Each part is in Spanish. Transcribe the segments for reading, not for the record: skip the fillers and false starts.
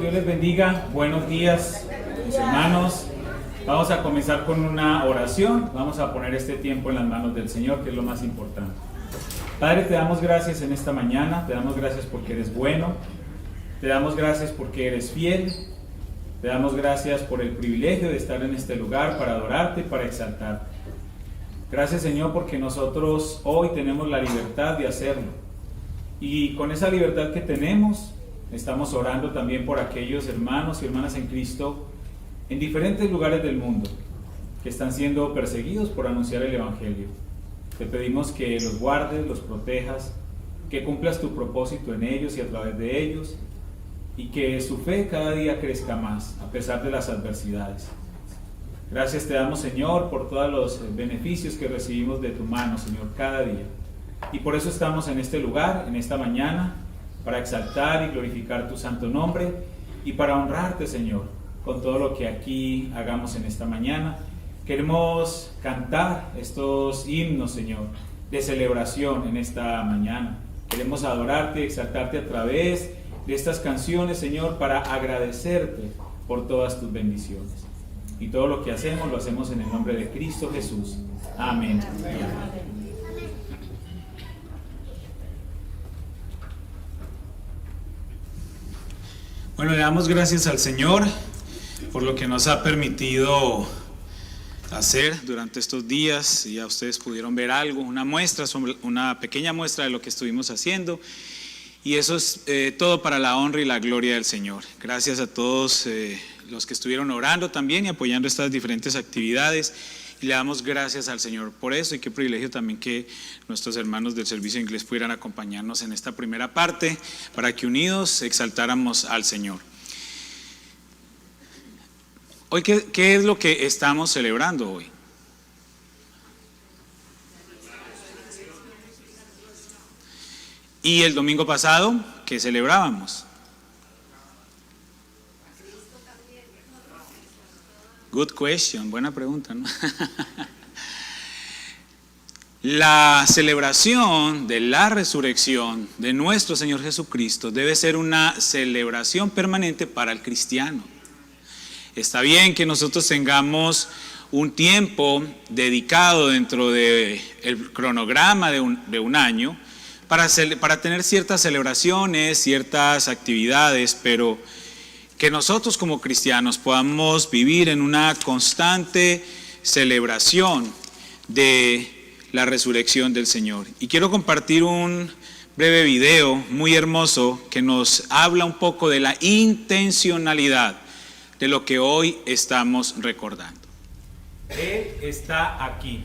Dios les bendiga, buenos días mis hermanos. Vamos a comenzar con una oración, vamos a poner este tiempo en las manos del Señor, que es lo más importante. Padre, te damos gracias en esta mañana, te damos gracias porque eres bueno, te damos gracias porque eres fiel, te damos gracias por el privilegio de estar en este lugar para adorarte y para exaltarte. Gracias, Señor, porque nosotros hoy tenemos la libertad de hacerlo, y con esa libertad que tenemos, estamos orando también por aquellos hermanos y hermanas en Cristo en diferentes lugares del mundo que están siendo perseguidos por anunciar el Evangelio. Te pedimos que los guardes, los protejas, que cumplas tu propósito en ellos y a través de ellos, y que su fe cada día crezca más a pesar de las adversidades. Gracias te damos, Señor, por todos los beneficios que recibimos de tu mano, Señor, cada día. Y por eso estamos en este lugar, en esta mañana, para exaltar y glorificar tu santo nombre y para honrarte, Señor, con todo lo que aquí hagamos en esta mañana. Queremos cantar estos himnos, Señor, de celebración en esta mañana. Queremos adorarte y exaltarte a través de estas canciones, Señor, para agradecerte por todas tus bendiciones. Y todo lo que hacemos, lo hacemos en el nombre de Cristo Jesús. Amén. Amén. Bueno, le damos gracias al Señor por lo que nos ha permitido hacer durante estos días. Ya ustedes pudieron ver algo, una pequeña muestra de lo que estuvimos haciendo. Y eso es todo para la honra y la gloria del Señor. Gracias a todos los que estuvieron orando también y apoyando estas diferentes actividades. Y le damos gracias al Señor por eso, y qué privilegio también que nuestros hermanos del servicio de inglés pudieran acompañarnos en esta primera parte para que unidos exaltáramos al Señor. Hoy, ¿qué es lo que estamos celebrando hoy? Y el domingo pasado, ¿qué celebrábamos? Good question, buena pregunta, ¿no? La celebración de la resurrección de nuestro Señor Jesucristo debe ser una celebración permanente para el cristiano. Está bien que nosotros tengamos un tiempo dedicado dentro del cronograma de un año para tener ciertas celebraciones, ciertas actividades, pero que nosotros como cristianos podamos vivir en una constante celebración de la resurrección del Señor. Y quiero compartir un breve video muy hermoso que nos habla un poco de la intencionalidad de lo que hoy estamos recordando. Él está aquí.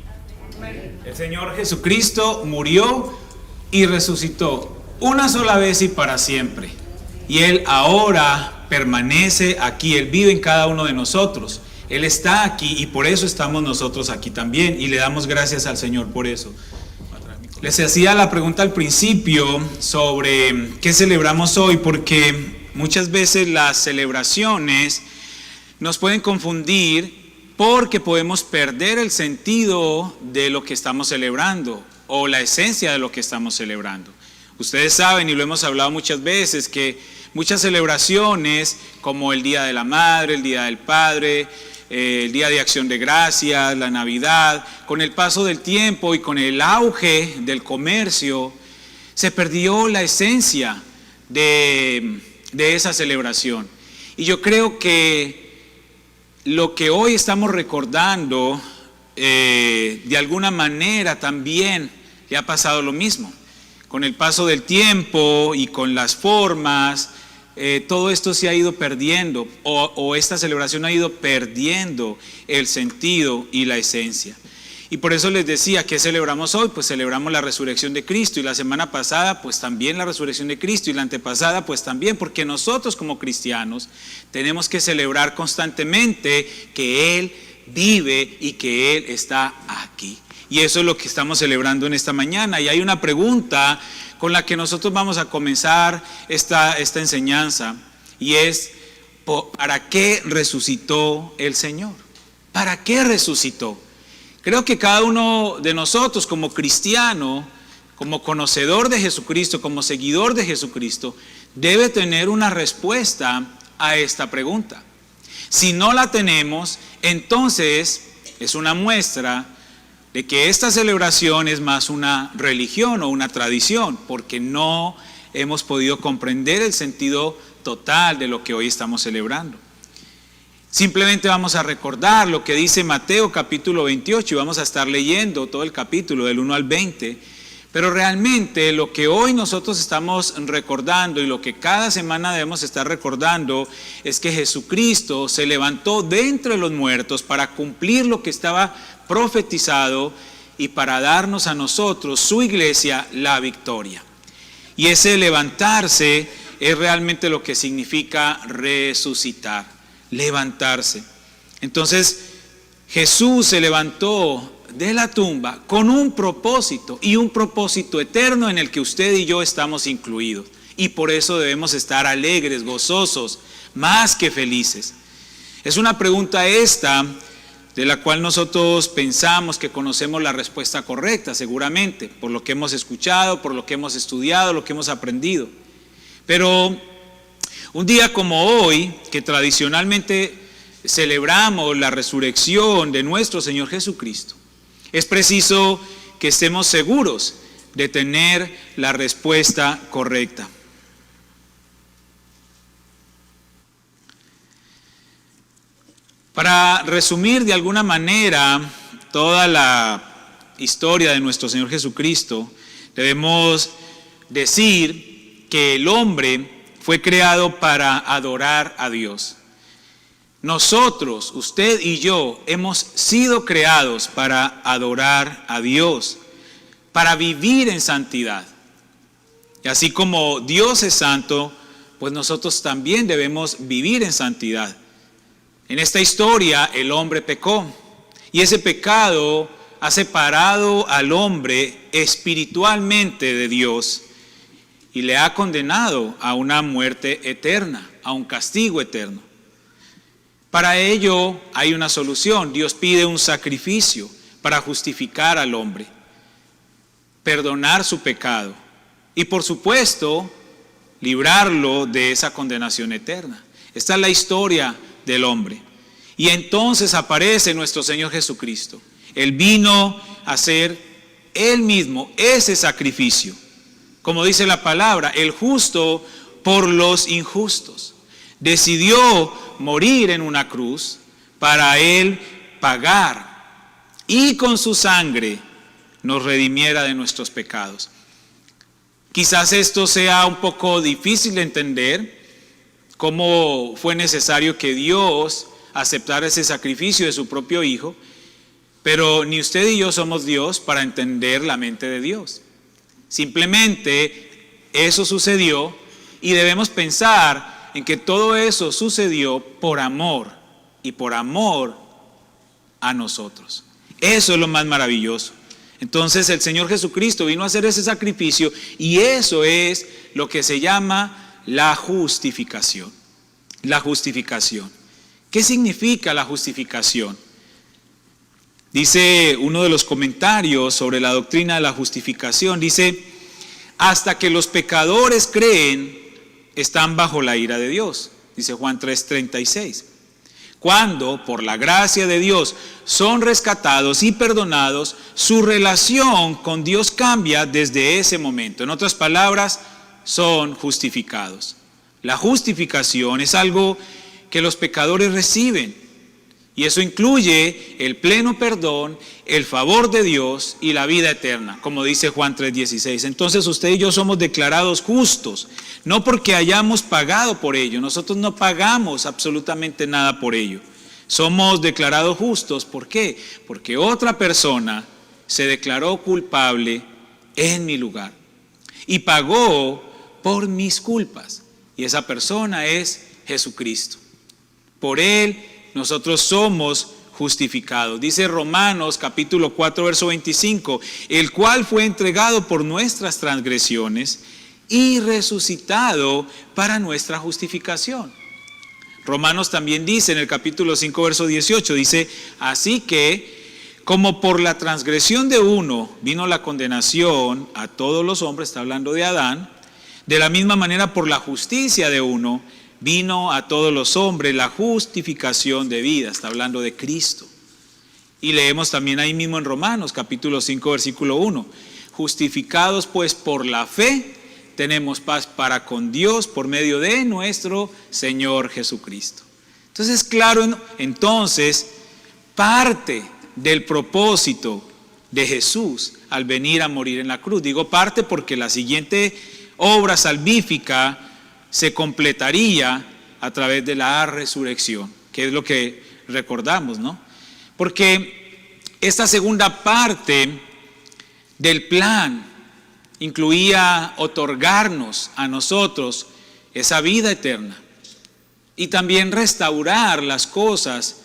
El Señor Jesucristo murió y resucitó una sola vez y para siempre. Y Él ahora permanece aquí, Él vive en cada uno de nosotros. Él está aquí y por eso estamos nosotros aquí también, y le damos gracias al Señor por eso. Les hacía la pregunta al principio sobre qué celebramos hoy, porque muchas veces las celebraciones nos pueden confundir porque podemos perder el sentido de lo que estamos celebrando o la esencia de lo que estamos celebrando. Ustedes saben, y lo hemos hablado muchas veces, que muchas celebraciones como el Día de la Madre, el Día del Padre, el Día de Acción de Gracias, la Navidad, con el paso del tiempo y con el auge del comercio, se perdió la esencia de esa celebración. Y yo creo que lo que hoy estamos recordando, de alguna manera también le ha pasado lo mismo. Con el paso del tiempo y con las formas, todo esto se ha ido perdiendo, o esta celebración ha ido perdiendo el sentido y la esencia. Y por eso les decía, ¿qué celebramos hoy? Pues celebramos la resurrección de Cristo, y la semana pasada pues también la resurrección de Cristo, y la antepasada pues también, porque nosotros como cristianos tenemos que celebrar constantemente que Él vive y que Él está aquí. Y eso es lo que estamos celebrando en esta mañana. Y hay una pregunta con la que nosotros vamos a comenzar esta enseñanza, y es: ¿para qué resucitó el Señor? ¿Para qué resucitó? Creo que cada uno de nosotros como cristiano, como conocedor de Jesucristo, como seguidor de Jesucristo, debe tener una respuesta a esta pregunta. Si no la tenemos, entonces es una muestra de que esta celebración es más una religión o una tradición, porque no hemos podido comprender el sentido total de lo que hoy estamos celebrando. Simplemente vamos a recordar lo que dice Mateo capítulo 28 y vamos a estar leyendo todo el capítulo del 1 al 20, pero realmente lo que hoy nosotros estamos recordando y lo que cada semana debemos estar recordando es que Jesucristo se levantó de entre los muertos para cumplir lo que estaba profetizado y para darnos a nosotros, su iglesia, la victoria. Y ese levantarse es realmente lo que significa resucitar, levantarse. Entonces, Jesús se levantó de la tumba con un propósito y un propósito eterno en el que usted y yo estamos incluidos. Y por eso debemos estar alegres, gozosos, más que felices. Es una pregunta esta de la cual nosotros pensamos que conocemos la respuesta correcta, seguramente, por lo que hemos escuchado, por lo que hemos estudiado, lo que hemos aprendido. Pero un día como hoy, que tradicionalmente celebramos la resurrección de nuestro Señor Jesucristo, es preciso que estemos seguros de tener la respuesta correcta. Para resumir de alguna manera toda la historia de nuestro Señor Jesucristo, debemos decir que el hombre fue creado para adorar a Dios. Nosotros, usted y yo, hemos sido creados para adorar a Dios, para vivir en santidad. Y así como Dios es santo, pues nosotros también debemos vivir en santidad. En esta historia el hombre pecó y ese pecado ha separado al hombre espiritualmente de Dios y le ha condenado a una muerte eterna, a un castigo eterno. Para ello hay una solución. Dios pide un sacrificio para justificar al hombre, perdonar su pecado y, por supuesto, librarlo de esa condenación eterna. Esta es la historia del hombre. Y entonces aparece nuestro Señor Jesucristo. Él vino a ser Él mismo ese sacrificio. Como dice la palabra, el justo por los injustos. Decidió morir en una cruz para Él pagar y con su sangre nos redimiera de nuestros pecados. Quizás esto sea un poco difícil de entender, cómo fue necesario que Dios aceptara ese sacrificio de su propio Hijo, pero ni usted y yo somos Dios para entender la mente de Dios. Simplemente eso sucedió y debemos pensar en que todo eso sucedió por amor y por amor a nosotros. Eso es lo más maravilloso. Entonces el Señor Jesucristo vino a hacer ese sacrificio y eso es lo que se llama la justificación. La justificación. ¿Qué significa la justificación? Dice uno de los comentarios sobre la doctrina de la justificación, dice, hasta que los pecadores creen, están bajo la ira de Dios. Dice Juan 3:36. Cuando, por la gracia de Dios, son rescatados y perdonados, su relación con Dios cambia desde ese momento. En otras palabras, son justificados. La justificación es algo que los pecadores reciben. Y eso incluye el pleno perdón, el favor de Dios y la vida eterna, como dice Juan 3:16. Entonces usted y yo somos declarados justos, no porque hayamos pagado por ello. Nosotros no pagamos absolutamente nada por ello. Somos declarados justos. ¿Por qué? Porque otra persona se declaró culpable en mi lugar y pagó por mis culpas. Y esa persona es Jesucristo. Por Él nosotros somos justificados. Dice Romanos capítulo 4 verso 25, el cual fue entregado por nuestras transgresiones y resucitado para nuestra justificación. Romanos también dice en el capítulo 5 verso 18, dice, así que como por la transgresión de uno vino la condenación a todos los hombres, está hablando de Adán, de la misma manera por la justicia de uno vino a todos los hombres la justificación de vida. Está hablando de Cristo. Y leemos también ahí mismo en Romanos, capítulo 5, versículo 1. Justificados pues por la fe, tenemos paz para con Dios por medio de nuestro Señor Jesucristo. Entonces, claro, entonces, parte del propósito de Jesús al venir a morir en la cruz. Digo parte porque la siguiente obra salvífica se completaría a través de la resurrección, que es lo que recordamos, ¿no? Porque esta segunda parte del plan incluía otorgarnos a nosotros esa vida eterna y también restaurar las cosas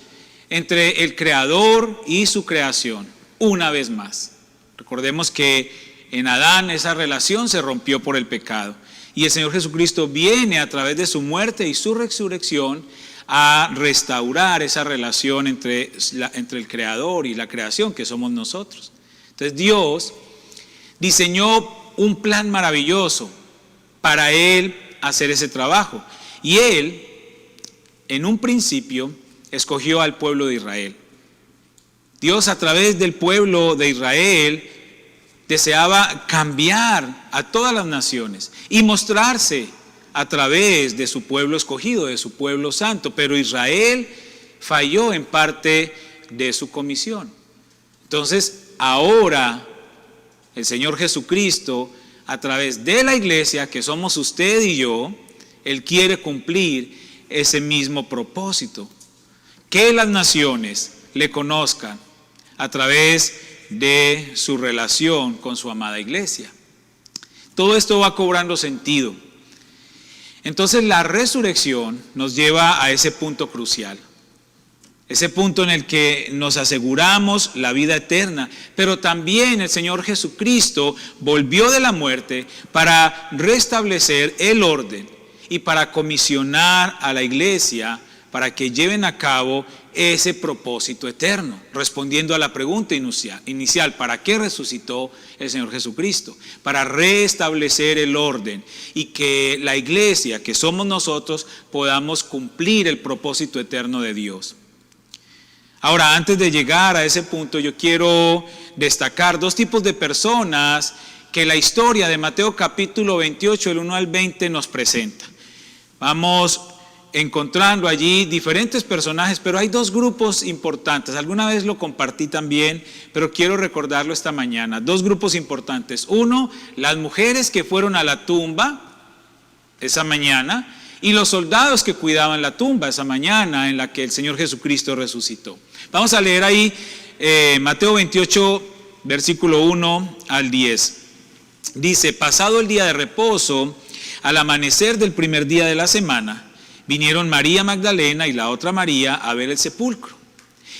entre el Creador y su creación, una vez más. Recordemos que en Adán esa relación se rompió por el pecado y el Señor Jesucristo viene a través de su muerte y su resurrección a restaurar esa relación entre el Creador y la creación, que somos nosotros. Entonces Dios diseñó un plan maravilloso para Él hacer ese trabajo. Y Él, en un principio, escogió al pueblo de Israel. Dios, a través del pueblo de Israel, deseaba cambiar a todas las naciones y mostrarse a través de su pueblo escogido, de su pueblo santo. Pero Israel falló en parte de su comisión. Entonces, ahora el Señor Jesucristo, a través de la iglesia, que somos usted y yo, Él quiere cumplir ese mismo propósito. Que las naciones le conozcan a través de su relación con su amada iglesia. Todo esto va cobrando sentido. Entonces la resurrección nos lleva a ese punto crucial. Ese punto en el que nos aseguramos la vida eterna, pero también el Señor Jesucristo volvió de la muerte para restablecer el orden y para comisionar a la iglesia para que lleven a cabo ese propósito eterno, respondiendo a la pregunta inicial, ¿para qué resucitó el Señor Jesucristo? Para restablecer el orden y que la iglesia, que somos nosotros, podamos cumplir el propósito eterno de Dios. Ahora, antes de llegar a ese punto, yo quiero destacar dos tipos de personas que la historia de Mateo capítulo 28, del 1 al 20, nos presenta. Vamos encontrando allí diferentes personajes, pero hay dos grupos importantes. Alguna vez lo compartí también, pero quiero recordarlo esta mañana. Dos grupos importantes. Uno, las mujeres que fueron a la tumba esa mañana y los soldados que cuidaban la tumba esa mañana en la que el Señor Jesucristo resucitó. Vamos a leer ahí Mateo 28, versículo 1 al 10. Dice: pasado el día de reposo, al amanecer del primer día de la semana, vinieron María Magdalena y la otra María a ver el sepulcro.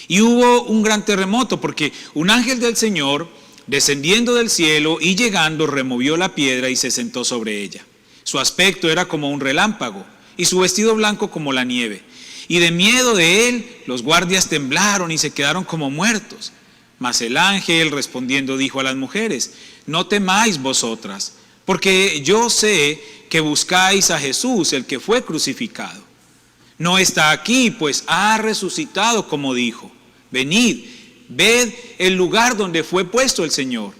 Y hubo un gran terremoto, porque un ángel del Señor, descendiendo del cielo y llegando, removió la piedra y se sentó sobre ella. Su aspecto era como un relámpago, y su vestido blanco como la nieve. Y de miedo de él, los guardias temblaron y se quedaron como muertos. Mas el ángel, respondiendo, dijo a las mujeres: no temáis vosotras, porque yo sé que buscáis a Jesús, el que fue crucificado. No está aquí, pues ha resucitado como dijo. Venid, ved el lugar donde fue puesto el Señor,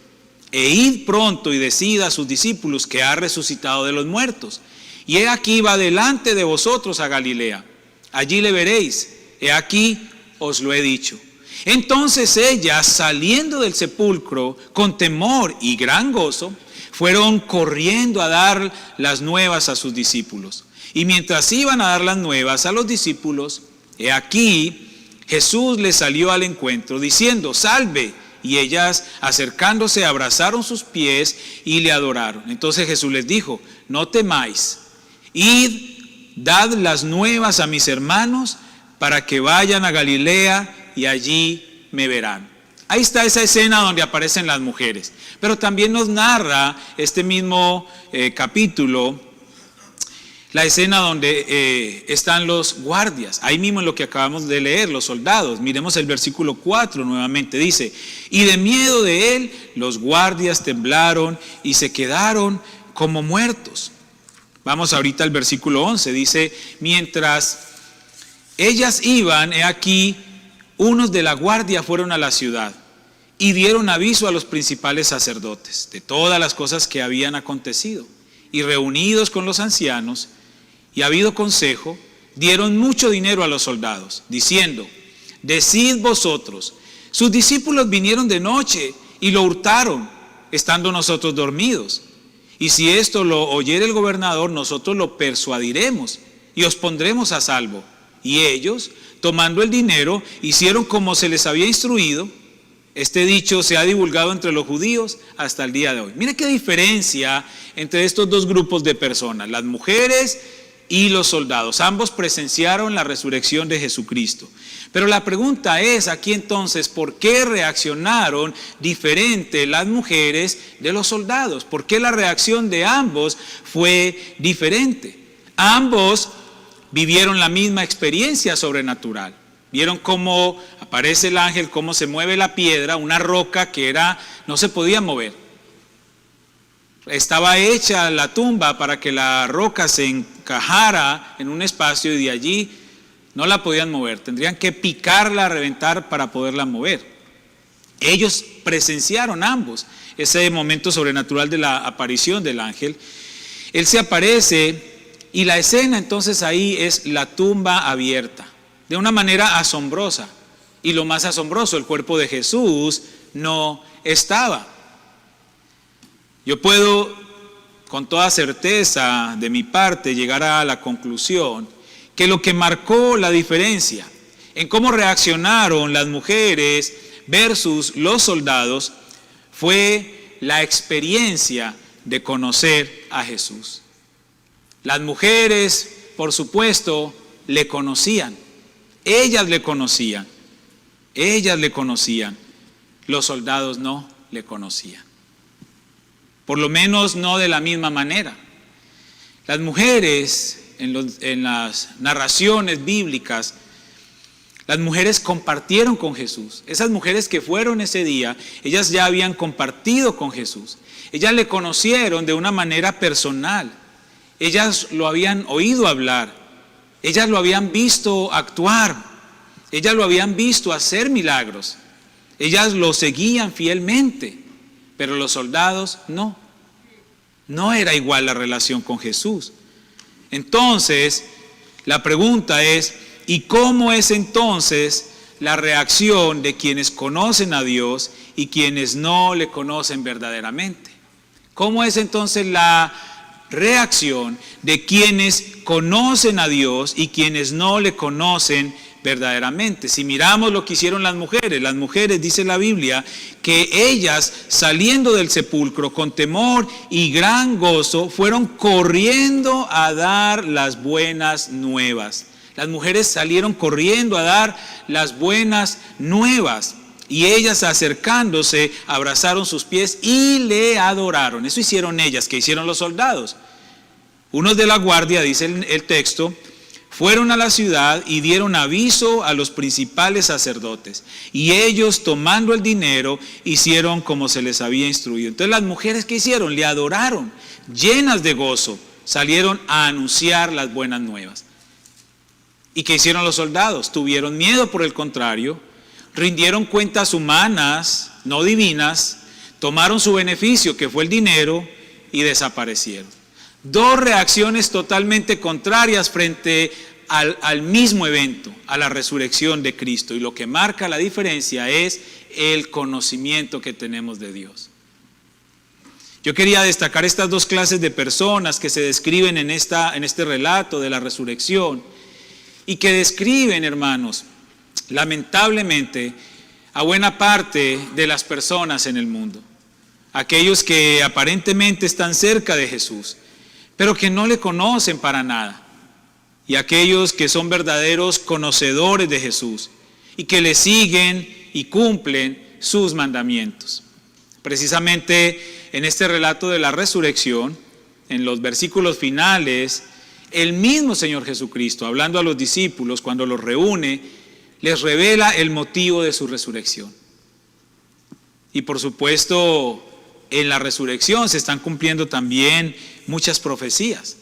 e id pronto y decid a sus discípulos que ha resucitado de los muertos. Y he aquí va delante de vosotros a Galilea. Allí le veréis, he aquí os lo he dicho. Entonces ellas, saliendo del sepulcro con temor y gran gozo, fueron corriendo a dar las nuevas a sus discípulos. Y mientras iban a dar las nuevas a los discípulos, he aquí Jesús les salió al encuentro diciendo: salve. Y ellas, acercándose, abrazaron sus pies y le adoraron. Entonces Jesús les dijo: no temáis, id, dad las nuevas a mis hermanos para que vayan a Galilea y allí me verán. Ahí está esa escena donde aparecen las mujeres. Pero también nos narra este mismo capítulo la escena donde están los guardias. Ahí mismo en lo que acabamos de leer, los soldados. Miremos el versículo 4 nuevamente. Dice: y de miedo de él, los guardias temblaron y se quedaron como muertos. Vamos ahorita al versículo 11, dice, mientras ellas iban, he aquí, unos de la guardia fueron a la ciudad y dieron aviso a los principales sacerdotes de todas las cosas que habían acontecido. Y reunidos con los ancianos y habido consejo, dieron mucho dinero a los soldados, diciendo, decid vosotros, sus discípulos vinieron de noche y lo hurtaron, estando nosotros dormidos. Y si esto lo oyere el gobernador, nosotros lo persuadiremos y os pondremos a salvo. Y ellos, tomando el dinero, hicieron como se les había instruido. Este dicho se ha divulgado entre los judíos hasta el día de hoy. Mire qué diferencia entre estos dos grupos de personas, las mujeres y los soldados. Ambos presenciaron la resurrección de Jesucristo. Pero la pregunta es aquí entonces, ¿por qué reaccionaron diferente las mujeres de los soldados? ¿Por qué la reacción de ambos fue diferente? Ambos vivieron la misma experiencia sobrenatural. Vieron cómo aparece el ángel, cómo se mueve la piedra, una roca que no se podía mover. Estaba hecha la tumba para que la roca se encajara en un espacio y de allí no la podían mover. Tendrían que picarla, reventar para poderla mover. Ellos presenciaron ambos ese momento sobrenatural de la aparición del ángel. Él se aparece y la escena entonces ahí es la tumba abierta, de una manera asombrosa. Y lo más asombroso, el cuerpo de Jesús no estaba. Yo puedo con toda certeza de mi parte llegar a la conclusión que lo que marcó la diferencia en cómo reaccionaron las mujeres versus los soldados fue la experiencia de conocer a Jesús. Las mujeres, por supuesto, le conocían. Ellas le conocían. Los soldados no le conocían. Por lo menos no de la misma manera. Las mujeres, en las narraciones bíblicas, las mujeres compartieron con Jesús. Esas mujeres que fueron ese día, ellas ya habían compartido con Jesús. Ellas le conocieron de una manera personal. Ellas lo habían oído hablar. Ellas lo habían visto actuar. Ellas lo habían visto hacer milagros. Ellas lo seguían fielmente. Pero los soldados no. No era igual la relación con Jesús. Entonces, la pregunta es, ¿y cómo es entonces la reacción de quienes conocen a Dios y quienes no le conocen verdaderamente? ¿Cómo es entonces la reacción de quienes conocen a Dios y quienes no le conocen verdaderamente? Si miramos lo que hicieron las mujeres, dice la Biblia, que ellas saliendo del sepulcro con temor y gran gozo, fueron corriendo a dar las buenas nuevas. Las mujeres salieron corriendo a dar las buenas nuevas. Y ellas acercándose, abrazaron sus pies y le adoraron. Eso hicieron ellas. ¿Qué hicieron los soldados? Unos de la guardia, dice el texto, fueron a la ciudad y dieron aviso a los principales sacerdotes. Y ellos, tomando el dinero, hicieron como se les había instruido. Entonces las mujeres, ¿qué hicieron? Le adoraron, llenas de gozo. Salieron a anunciar las buenas nuevas. ¿Y qué hicieron los soldados? Tuvieron miedo, por el contrario. Rindieron cuentas humanas, no divinas, tomaron su beneficio, que fue el dinero, y desaparecieron. Dos reacciones totalmente contrarias frente al mismo evento, a la resurrección de Cristo. Y lo que marca la diferencia es el conocimiento que tenemos de Dios. Yo quería destacar estas dos clases de personas que se describen en este relato de la resurrección y que describen, hermanos, lamentablemente, a buena parte de las personas en el mundo. Aquellos que aparentemente están cerca de Jesús, pero que no le conocen para nada. Y aquellos que son verdaderos conocedores de Jesús y que le siguen y cumplen sus mandamientos. Precisamente en este relato de la resurrección, en los versículos finales, el mismo Señor Jesucristo, hablando a los discípulos cuando los reúne, les revela el motivo de su resurrección. Y por supuesto, en la resurrección se están cumpliendo también muchas profecías.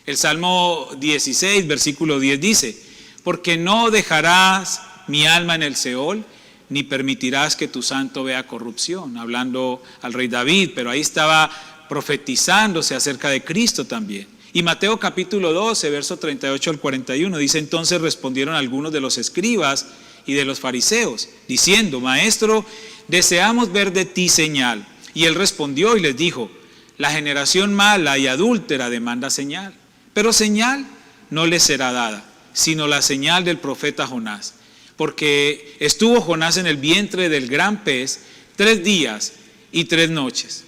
El Salmo 16, versículo 10 dice: porque no dejarás mi alma en el Seol, ni permitirás que tu santo vea corrupción. Hablando al rey David, pero ahí estaba profetizándose acerca de Cristo también. Y Mateo capítulo 12, verso 38 al 41, dice: entonces respondieron algunos de los escribas y de los fariseos, diciendo: Maestro, deseamos ver de ti señal. Y él respondió y les dijo: la generación mala y adúltera demanda señal, pero señal no les será dada, sino la señal del profeta Jonás. Porque estuvo Jonás en el vientre del gran pez 3 días y 3 noches.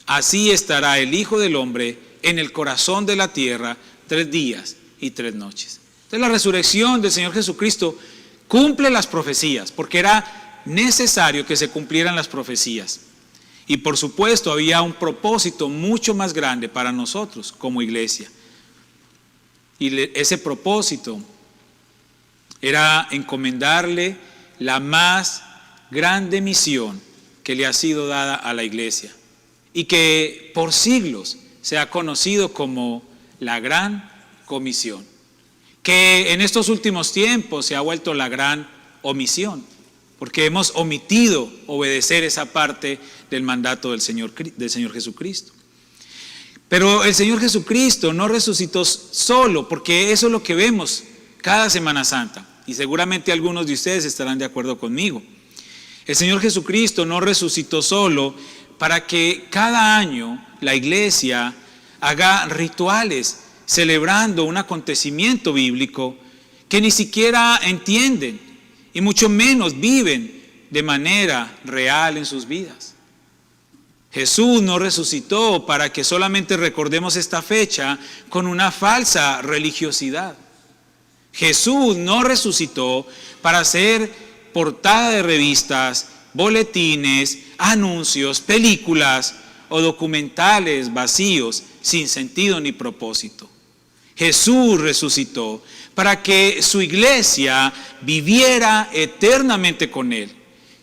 Así estará el Hijo del Hombre en el corazón de la tierra 3 días y 3 noches. Entonces la resurrección del Señor Jesucristo cumple las profecías, porque era necesario que se cumplieran las profecías. Y por supuesto había un propósito mucho más grande para nosotros como iglesia. Y ese propósito era encomendarle la más grande misión que le ha sido dada a la iglesia y que por siglos se ha conocido como la Gran Comisión, que en estos últimos tiempos se ha vuelto la Gran Omisión, porque hemos omitido obedecer esa parte del mandato del Señor Jesucristo. Pero el Señor Jesucristo no resucitó solo, porque eso es lo que vemos cada Semana Santa, y seguramente algunos de ustedes estarán de acuerdo conmigo. El Señor Jesucristo no resucitó solo para que cada año la iglesia haga rituales celebrando un acontecimiento bíblico que ni siquiera entienden y mucho menos viven de manera real en sus vidas. Jesús no resucitó para que solamente recordemos esta fecha con una falsa religiosidad. Jesús no resucitó para ser portada de revistas, boletines, anuncios, películas o documentales vacíos sin sentido ni propósito. Jesús resucitó para que su iglesia viviera eternamente con Él,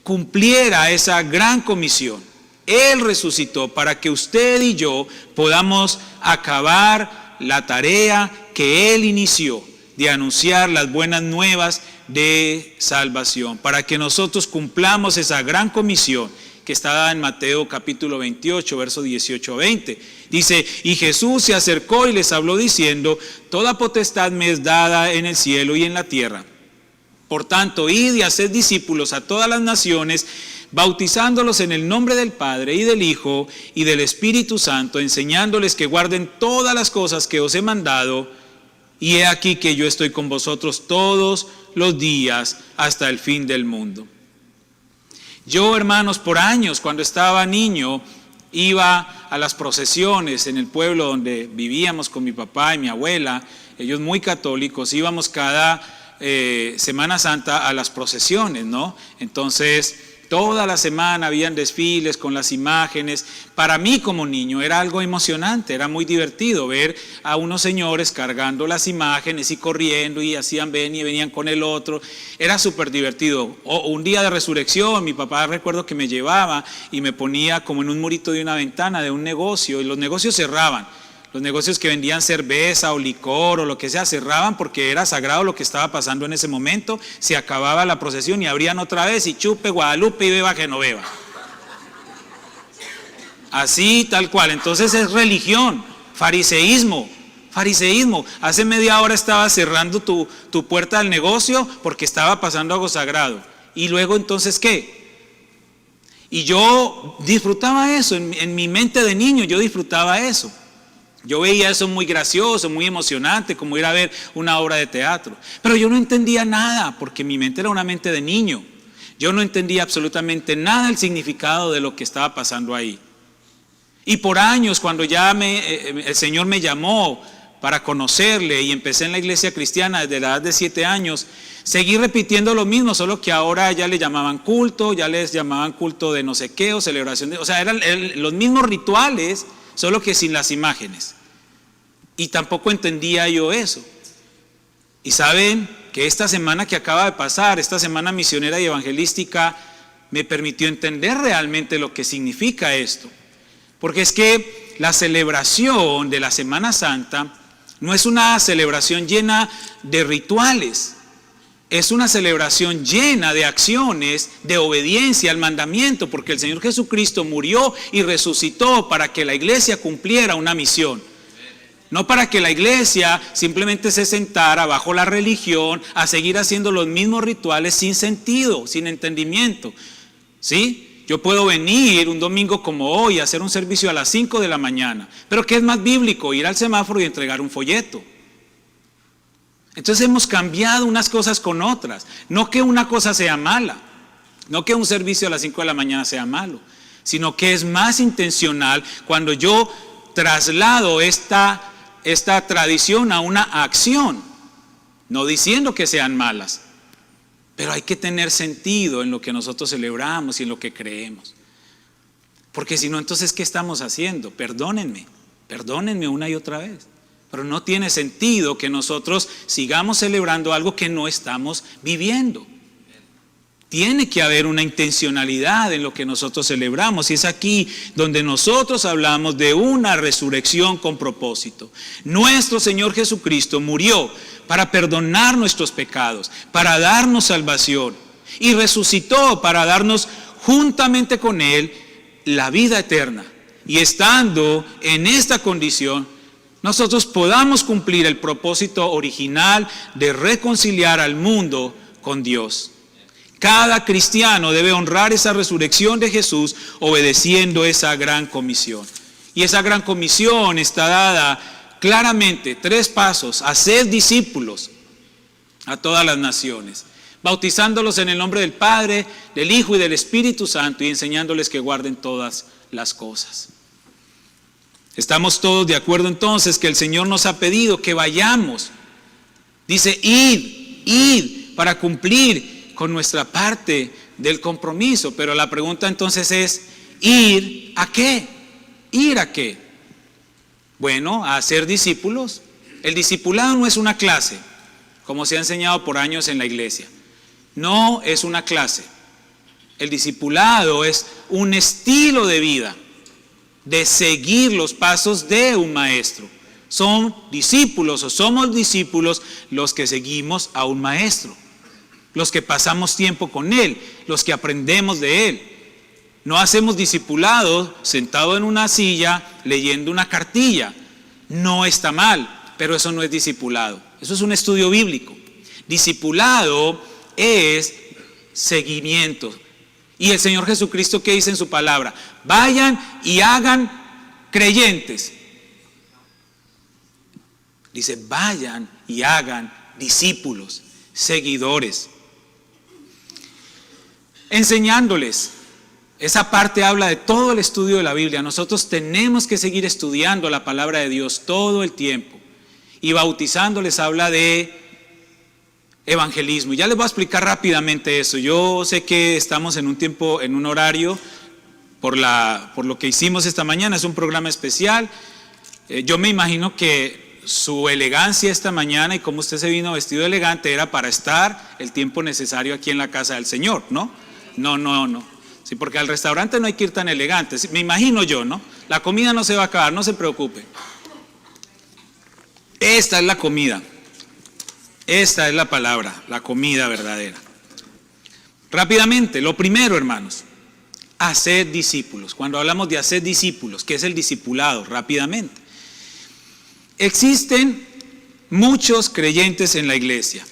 cumpliera esa gran comisión. Él resucitó para que usted y yo podamos acabar la tarea que Él inició de anunciar las buenas nuevas de salvación, para que nosotros cumplamos esa gran comisión que está dada en Mateo capítulo 28, verso 18 a 20. Dice: y Jesús se acercó y les habló diciendo: toda potestad me es dada en el cielo y en la tierra. Por tanto, id y haced discípulos a todas las naciones, bautizándolos en el nombre del Padre y del Hijo y del Espíritu Santo, enseñándoles que guarden todas las cosas que os he mandado. Y he aquí que yo estoy con vosotros todos los días hasta el fin del mundo. Yo, hermanos, por años, cuando estaba niño, iba a las procesiones en el pueblo donde vivíamos con mi papá y mi abuela. Ellos muy católicos, íbamos cada Semana Santa a las procesiones, ¿no? Entonces, toda la semana habían desfiles con las imágenes. Para mí como niño era algo emocionante, era muy divertido ver a unos señores cargando las imágenes y corriendo y hacían ven y venían con el otro. Era súper divertido. Un día de resurrección, mi papá recuerdo que me llevaba y me ponía como en un murito de una ventana de un negocio, y los negocios cerraban. Los negocios que vendían cerveza o licor o lo que sea cerraban porque era sagrado lo que estaba pasando en ese momento. Se acababa la procesión y abrían otra vez y chupe Guadalupe y beba Genoveva. Así, tal cual. Entonces es religión, fariseísmo. Hace media hora estaba cerrando tu puerta del negocio porque estaba pasando algo sagrado. Y luego, entonces, ¿qué? Y yo disfrutaba eso, en mi mente de niño yo disfrutaba eso. Yo veía eso muy gracioso, muy emocionante, como ir a ver una obra de teatro. Pero yo no entendía nada, porque mi mente era una mente de niño. Yo no entendía absolutamente nada del significado de lo que estaba pasando ahí. Y por años, cuando ya el Señor me llamó para conocerle y empecé en la iglesia cristiana desde la edad de 7 años, seguí repitiendo lo mismo, solo que ahora ya le llamaban culto, ya les llamaban culto de no sé qué o celebración de... O sea, eran los mismos rituales, solo que sin las imágenes. Y tampoco entendía yo eso. Y saben que esta semana que acaba de pasar, esta semana misionera y evangelística, me permitió entender realmente lo que significa esto. Porque es que la celebración de la Semana Santa no es una celebración llena de rituales. Es una celebración llena de acciones, de obediencia al mandamiento, porque el Señor Jesucristo murió y resucitó para que la iglesia cumpliera una misión. No para que la iglesia simplemente se sentara bajo la religión a seguir haciendo los mismos rituales sin sentido, sin entendimiento. ¿Sí? Yo puedo venir un domingo como hoy a hacer un servicio a las 5 de la mañana, pero ¿qué es más bíblico? Ir al semáforo y entregar un folleto. Entonces hemos cambiado unas cosas con otras. No que una cosa sea mala, no que un servicio a las 5 de la mañana sea malo, sino que es más intencional cuando yo traslado esta tradición a una acción, no diciendo que sean malas, pero hay que tener sentido en lo que nosotros celebramos y en lo que creemos. Porque si no, entonces, ¿qué estamos haciendo? Perdónenme una y otra vez. Pero no tiene sentido que nosotros sigamos celebrando algo que no estamos viviendo. Tiene que haber una intencionalidad en lo que nosotros celebramos, y es aquí donde nosotros hablamos de una resurrección con propósito. Nuestro Señor Jesucristo murió para perdonar nuestros pecados, para darnos salvación, y resucitó para darnos juntamente con Él la vida eterna. Y estando en esta condición, nosotros podamos cumplir el propósito original de reconciliar al mundo con Dios. Cada cristiano debe honrar esa resurrección de Jesús obedeciendo esa gran comisión. Y esa gran comisión está dada claramente, 3 pasos: hacer discípulos a todas las naciones, bautizándolos en el nombre del Padre, del Hijo y del Espíritu Santo, y enseñándoles que guarden todas las cosas. Estamos todos de acuerdo entonces que el Señor nos ha pedido que vayamos. Dice, id para cumplir con nuestra parte del compromiso. Pero la pregunta entonces es, ¿ir a qué? ¿Ir a qué? Bueno, a hacer discípulos. El discipulado no es una clase, como se ha enseñado por años en la iglesia. No es una clase. El discipulado es un estilo de vida, de seguir los pasos de un maestro. Son discípulos o somos discípulos los que seguimos a un maestro, los que pasamos tiempo con él, los que aprendemos de él. No hacemos discipulado sentado en una silla leyendo una cartilla. No está mal, pero eso no es discipulado. Eso es un estudio bíblico. Discipulado es seguimiento. Y el Señor Jesucristo, ¿qué dice en su palabra? Vayan y hagan creyentes. Dice, vayan y hagan discípulos, seguidores. Enseñándoles. Esa parte habla de todo el estudio de la Biblia. Nosotros tenemos que seguir estudiando la palabra de Dios todo el tiempo. Y bautizándoles habla de evangelismo. Y ya les voy a explicar rápidamente eso. Yo sé que estamos en un tiempo, en un horario, por lo que hicimos esta mañana. Es un programa especial. Yo me imagino que su elegancia esta mañana y cómo usted se vino vestido elegante era para estar el tiempo necesario aquí en la casa del Señor, ¿no? No. Sí, porque al restaurante no hay que ir tan elegante. Me imagino yo, ¿no? La comida no se va a acabar, no se preocupe. Esta es la comida. Esta es la palabra, la comida verdadera. Rápidamente, lo primero, hermanos, hacer discípulos. Cuando hablamos de hacer discípulos, ¿qué es el discipulado? Rápidamente. Existen muchos creyentes en la iglesia.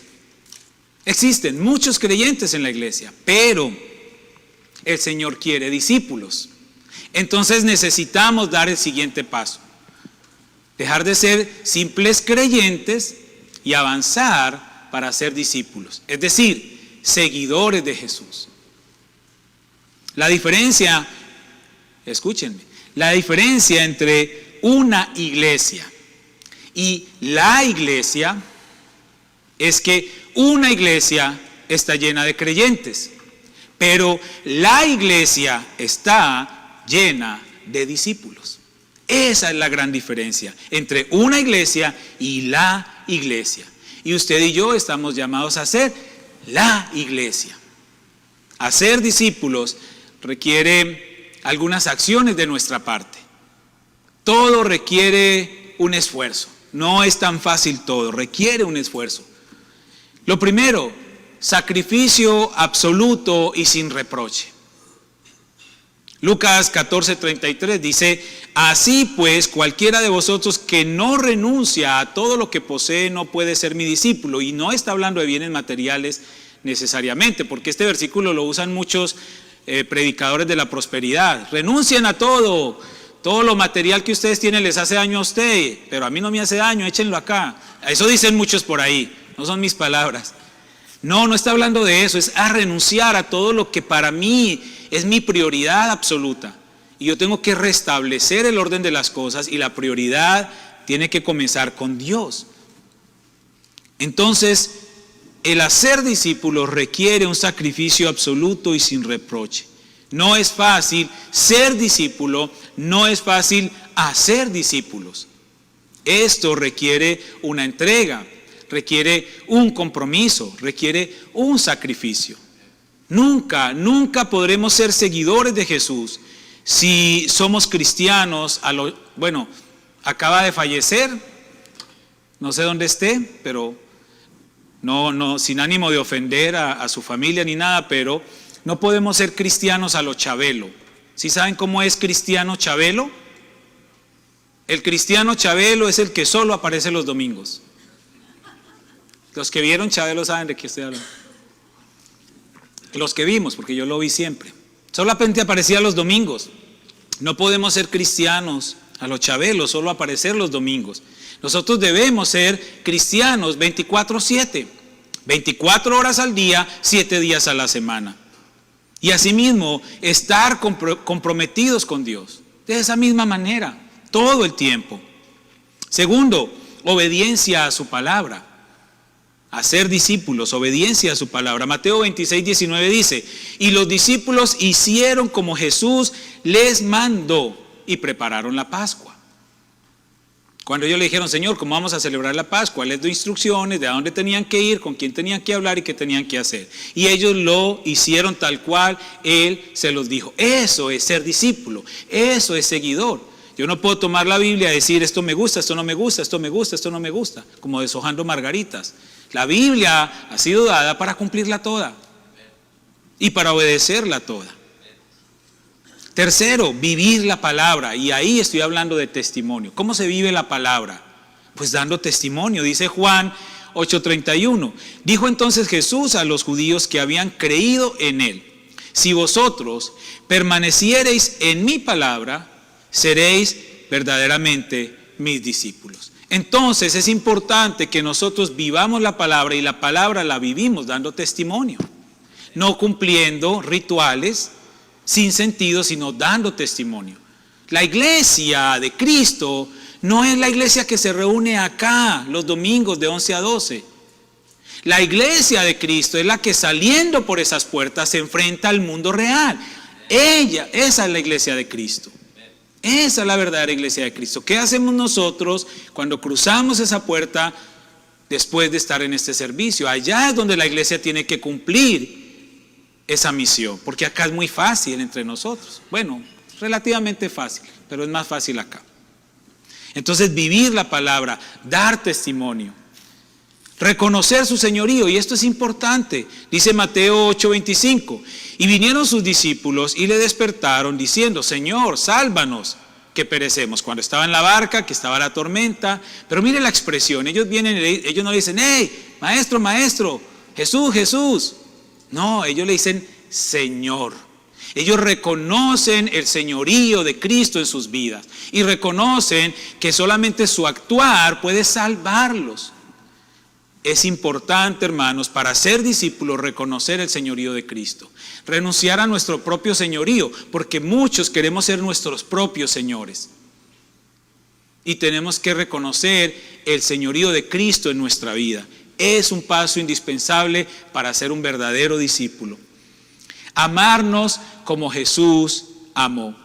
Existen muchos creyentes en la iglesia, pero el Señor quiere discípulos. Entonces necesitamos dar el siguiente paso. Dejar de ser simples creyentes y avanzar para ser discípulos, es decir, seguidores de Jesús. La diferencia, escúchenme, la diferencia entre una iglesia y la iglesia es que una iglesia está llena de creyentes, pero la iglesia está llena de discípulos. Esa es la gran diferencia entre una iglesia y la iglesia. Y usted y yo estamos llamados a ser la iglesia. Hacer discípulos requiere algunas acciones de nuestra parte. Todo requiere un esfuerzo. No es tan fácil todo, requiere un esfuerzo. Lo primero, sacrificio absoluto y sin reproche. Lucas 14:33 dice: así pues, cualquiera de vosotros que no renuncia a todo lo que posee no puede ser mi discípulo. Y no está hablando de bienes materiales necesariamente, porque este versículo lo usan muchos predicadores de la prosperidad. Renuncien a todo lo material que ustedes tienen les hace daño a usted, pero a mí no me hace daño, échenlo acá. Eso dicen muchos por ahí, no son mis palabras. No está hablando de eso, es a renunciar a todo lo que para mí es mi prioridad absoluta. Y yo tengo que restablecer el orden de las cosas y la prioridad tiene que comenzar con Dios. Entonces, el hacer discípulos requiere un sacrificio absoluto y sin reproche. No es fácil ser discípulo, no es fácil hacer discípulos. Esto requiere una entrega, requiere un compromiso, requiere un sacrificio. Nunca podremos ser seguidores de Jesús si somos cristianos. Acaba de fallecer, no sé dónde esté, pero no, sin ánimo de ofender a su familia ni nada, pero no podemos ser cristianos a lo Chabelo. ¿Sí saben cómo es cristiano Chabelo? El cristiano Chabelo es el que solo aparece los domingos. Los que vieron Chabelo saben de qué estoy hablando. Los que vimos, porque yo lo vi siempre. Solamente aparecía los domingos. No podemos ser cristianos a lo Chabelo, solo aparecer los domingos. Nosotros debemos ser cristianos 24/7, 24 horas al día, 7 días a la semana. Y asimismo, estar comprometidos con Dios. De esa misma manera, todo el tiempo. Segundo, obediencia a su palabra. Hacer discípulos, obediencia a su palabra. Mateo 26:19 dice: y los discípulos hicieron como Jesús les mandó y prepararon la Pascua. Cuando ellos le dijeron: Señor, ¿cómo vamos a celebrar la Pascua? Les dio instrucciones de a dónde tenían que ir, con quién tenían que hablar y qué tenían que hacer. Y ellos lo hicieron tal cual Él se los dijo. Eso es ser discípulo, eso es seguidor. Yo no puedo tomar la Biblia y decir: esto me gusta, esto no me gusta, esto me gusta, esto no me gusta, como deshojando margaritas. La Biblia ha sido dada para cumplirla toda y para obedecerla toda. Tercero, vivir la palabra. Y ahí estoy hablando de testimonio. ¿Cómo se vive la palabra? Pues dando testimonio. Dice Juan 8:31. Dijo entonces Jesús a los judíos que habían creído en Él: si vosotros permaneciereis en mi palabra, seréis verdaderamente mis discípulos. Entonces es importante que nosotros vivamos la palabra, y la palabra la vivimos dando testimonio. No cumpliendo rituales sin sentido, sino dando testimonio. La iglesia de Cristo no es la iglesia que se reúne acá los domingos de 11 a 12. La iglesia de Cristo es la que, saliendo por esas puertas, se enfrenta al mundo real. Esa es la iglesia de Cristo. Esa es la verdadera iglesia de Cristo. ¿Qué hacemos nosotros cuando cruzamos esa puerta después de estar en este servicio? Allá es donde la iglesia tiene que cumplir esa misión, porque acá es muy fácil entre nosotros. Bueno, relativamente fácil, pero es más fácil acá. Entonces, vivir la palabra, dar testimonio, reconocer su señorío, y esto es importante. Dice Mateo 8:25, y vinieron sus discípulos y le despertaron diciendo: Señor, sálvanos, que perecemos. Cuando estaba en la barca, que estaba la tormenta. Pero mire la expresión, ellos no le dicen: hey, maestro, maestro, Jesús, Jesús. No, ellos le dicen: Señor. Ellos reconocen el señorío de Cristo en sus vidas y reconocen que solamente su actuar puede salvarlos. Es importante, hermanos, para ser discípulos, reconocer el señorío de Cristo. Renunciar a nuestro propio señorío, porque muchos queremos ser nuestros propios señores. Y tenemos que reconocer el señorío de Cristo en nuestra vida. Es un paso indispensable para ser un verdadero discípulo. Amarnos como Jesús amó.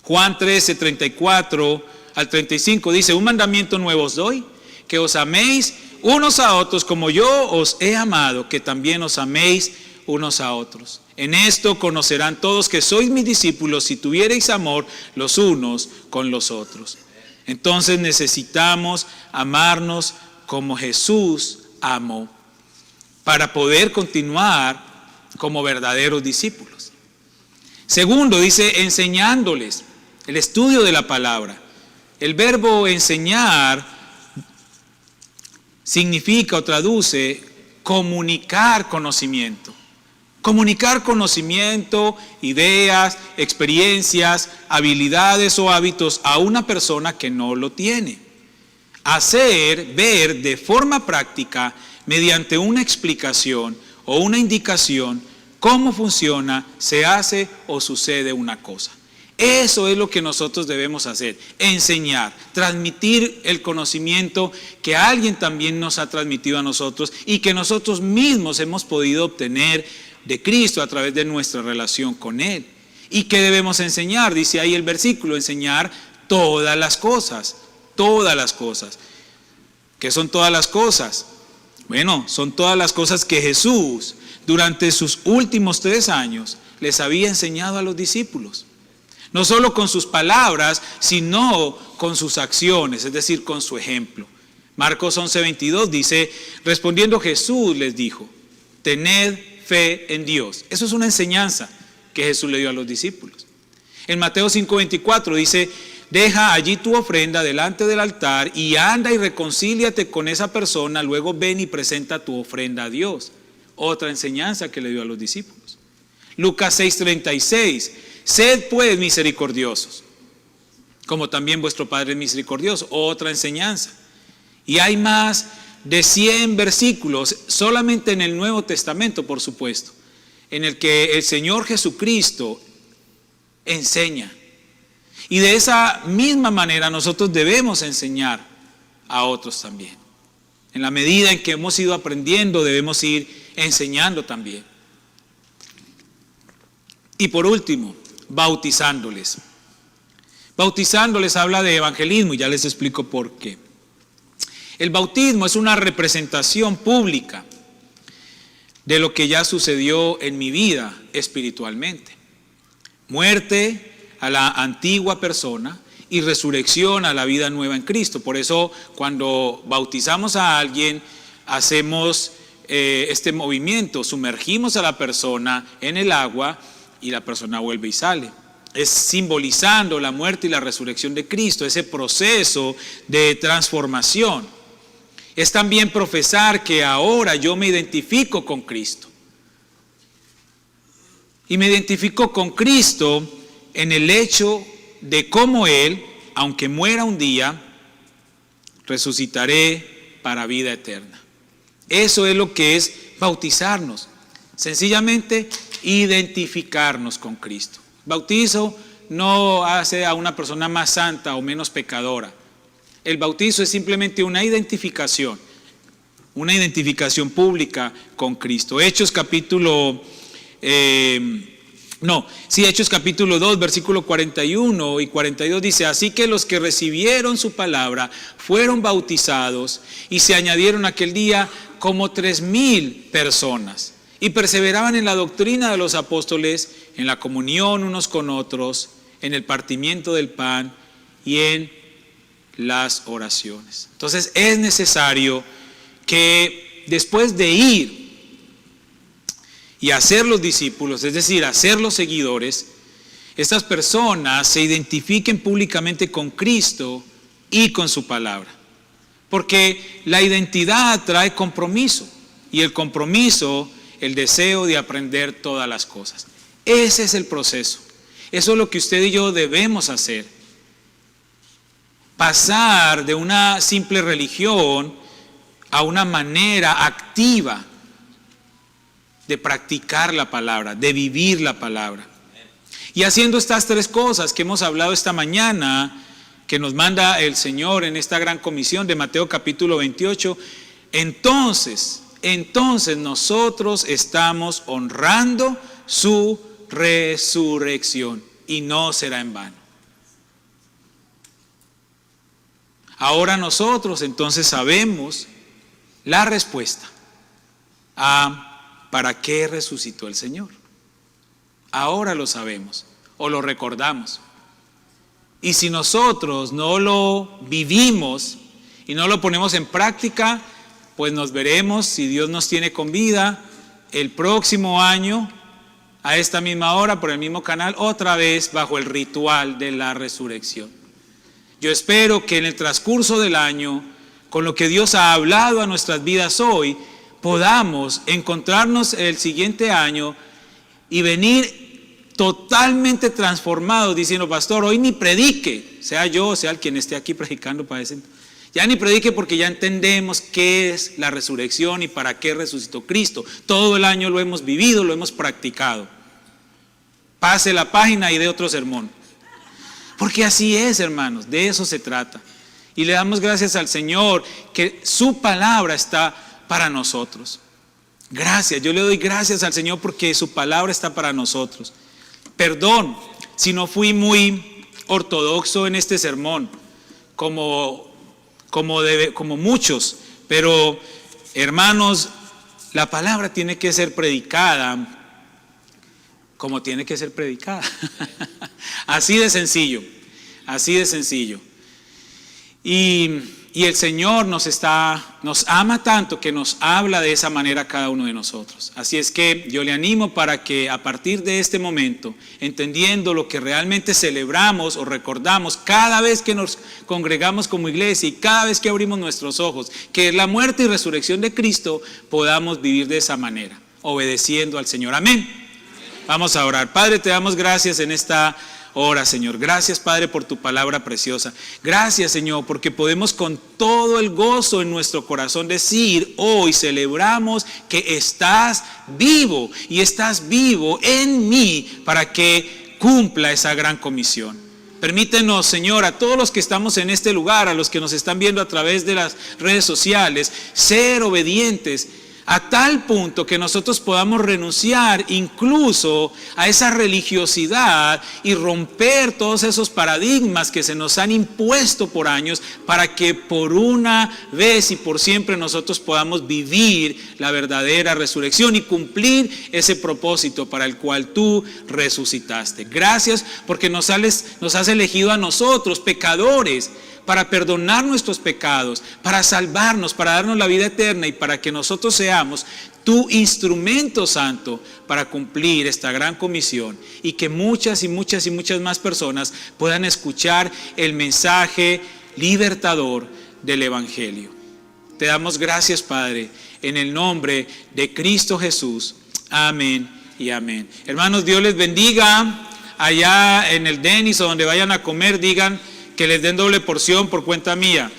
Juan 13:34 al 35 dice: un mandamiento nuevo os doy, que os améis unos a otros como yo os he amado, que también os améis unos a otros. En esto conocerán todos que sois mis discípulos, si tuviereis amor los unos con los otros. Entonces necesitamos amarnos como Jesús amó para poder continuar como verdaderos discípulos. Segundo, dice enseñándoles el estudio de la palabra. El verbo enseñar significa o traduce comunicar conocimiento. Comunicar conocimiento, ideas, experiencias, habilidades o hábitos a una persona que no lo tiene. Hacer ver de forma práctica, mediante una explicación o una indicación, cómo funciona, se hace o sucede una cosa. Eso es lo que nosotros debemos hacer, enseñar, transmitir el conocimiento que alguien también nos ha transmitido a nosotros y que nosotros mismos hemos podido obtener de Cristo a través de nuestra relación con Él. ¿Y qué debemos enseñar? Dice ahí el versículo, enseñar todas las cosas, todas las cosas. ¿Qué son todas las cosas? Bueno, son todas las cosas que Jesús durante sus últimos 3 años les había enseñado a los discípulos. No solo con sus palabras, sino con sus acciones, es decir, con su ejemplo. Marcos 11:22 dice, respondiendo Jesús les dijo, tened fe en Dios. Eso es una enseñanza que Jesús le dio a los discípulos. En Mateo 5:24 dice, deja allí tu ofrenda delante del altar y anda y reconcíliate con esa persona, luego ven y presenta tu ofrenda a Dios. Otra enseñanza que le dio a los discípulos. Lucas 6:36, sed pues misericordiosos, como también vuestro Padre es misericordioso. Otra enseñanza. Y hay más de 100 versículos, solamente en el Nuevo Testamento, por supuesto, en el que el Señor Jesucristo enseña. Y de esa misma manera nosotros debemos enseñar a otros también. En la medida en que hemos ido aprendiendo, debemos ir enseñando también. Y por último, bautizándoles. Bautizándoles habla de evangelismo y ya les explico por qué. El bautismo es una representación pública de lo que ya sucedió en mi vida espiritualmente. Muerte a la antigua persona y resurrección a la vida nueva en Cristo. Por eso cuando bautizamos a alguien hacemos este movimiento, sumergimos a la persona en el agua y la persona vuelve y sale. Es simbolizando la muerte y la resurrección de Cristo, ese proceso de transformación. Es también profesar que ahora yo me identifico con Cristo. Y me identifico con Cristo en el hecho de cómo Él, aunque muera un día, resucitaré para vida eterna. Eso es lo que es bautizarnos. Sencillamente identificarnos con Cristo. Bautizo no hace a una persona más santa o menos pecadora. El bautizo es simplemente una identificación pública con Cristo. Hechos capítulo 2, versículo 41 y 42 dice, así que los que recibieron su palabra fueron bautizados y se añadieron aquel día como 3,000 personas y perseveraban en la doctrina de los apóstoles, en la comunión unos con otros, en el partimiento del pan y en las oraciones. Entonces es necesario que después de ir y hacer los discípulos, es decir, hacer los seguidores, estas personas se identifiquen públicamente con Cristo y con su palabra. Porque la identidad trae compromiso y el compromiso, el deseo de aprender todas las cosas. Ese es el proceso. Eso es lo que usted y yo debemos hacer. Pasar de una simple religión a una manera activa de practicar la palabra, de vivir la palabra. Y haciendo estas 3 cosas que hemos hablado esta mañana, que nos manda el Señor en esta gran comisión de Mateo capítulo 28, entonces nosotros estamos honrando su resurrección y no será en vano. Ahora nosotros entonces sabemos la respuesta a ¿para qué resucitó el Señor? Ahora lo sabemos o lo recordamos. Y si nosotros no lo vivimos y no lo ponemos en práctica, pues nos veremos, si Dios nos tiene con vida, el próximo año, a esta misma hora, por el mismo canal, otra vez bajo el ritual de la resurrección. Yo espero que en el transcurso del año, con lo que Dios ha hablado a nuestras vidas hoy, podamos encontrarnos el siguiente año y venir totalmente transformados, diciendo: pastor, hoy ni predique, sea yo o sea el quien esté aquí predicando para ese, ya ni predique, porque ya entendemos qué es la resurrección y para qué resucitó Cristo. Todo el año lo hemos vivido, lo hemos practicado. Pase la página y dé otro sermón, porque así es, hermanos, de eso se trata. Y le damos gracias al Señor que su palabra está para nosotros. Gracias, yo le doy gracias al Señor porque su palabra está para nosotros. Perdón si no fui muy ortodoxo en este sermón, como muchos, pero hermanos, la palabra tiene que ser predicada como tiene que ser predicada. Así de sencillo, así de sencillo. Y el Señor nos ama tanto que nos habla de esa manera a cada uno de nosotros. Así es que yo le animo para que a partir de este momento, entendiendo lo que realmente celebramos o recordamos cada vez que nos congregamos como iglesia y cada vez que abrimos nuestros ojos, que es la muerte y resurrección de Cristo, podamos vivir de esa manera, obedeciendo al Señor. Amén. Vamos a orar. Padre, te damos gracias en esta hora, Señor. Gracias, Padre, por tu palabra preciosa. Gracias, Señor, porque podemos con todo el gozo en nuestro corazón decir: hoy celebramos que estás vivo y estás vivo en mí para que cumpla esa gran comisión. Permítenos, Señor, a todos los que estamos en este lugar, a los que nos están viendo a través de las redes sociales, ser obedientes a tal punto que nosotros podamos renunciar incluso a esa religiosidad y romper todos esos paradigmas que se nos han impuesto por años, para que por una vez y por siempre nosotros podamos vivir la verdadera resurrección y cumplir ese propósito para el cual tú resucitaste. Gracias porque nos has elegido a nosotros, pecadores, para perdonar nuestros pecados, para salvarnos, para darnos la vida eterna y para que nosotros seamos tu instrumento santo para cumplir esta gran comisión, y que muchas y muchas y muchas más personas puedan escuchar el mensaje libertador del Evangelio. Te damos gracias, Padre, en el nombre de Cristo Jesús. Amén y amén. Hermanos, Dios les bendiga. Allá en el Denis o donde vayan a comer, digan que les den doble porción por cuenta mía.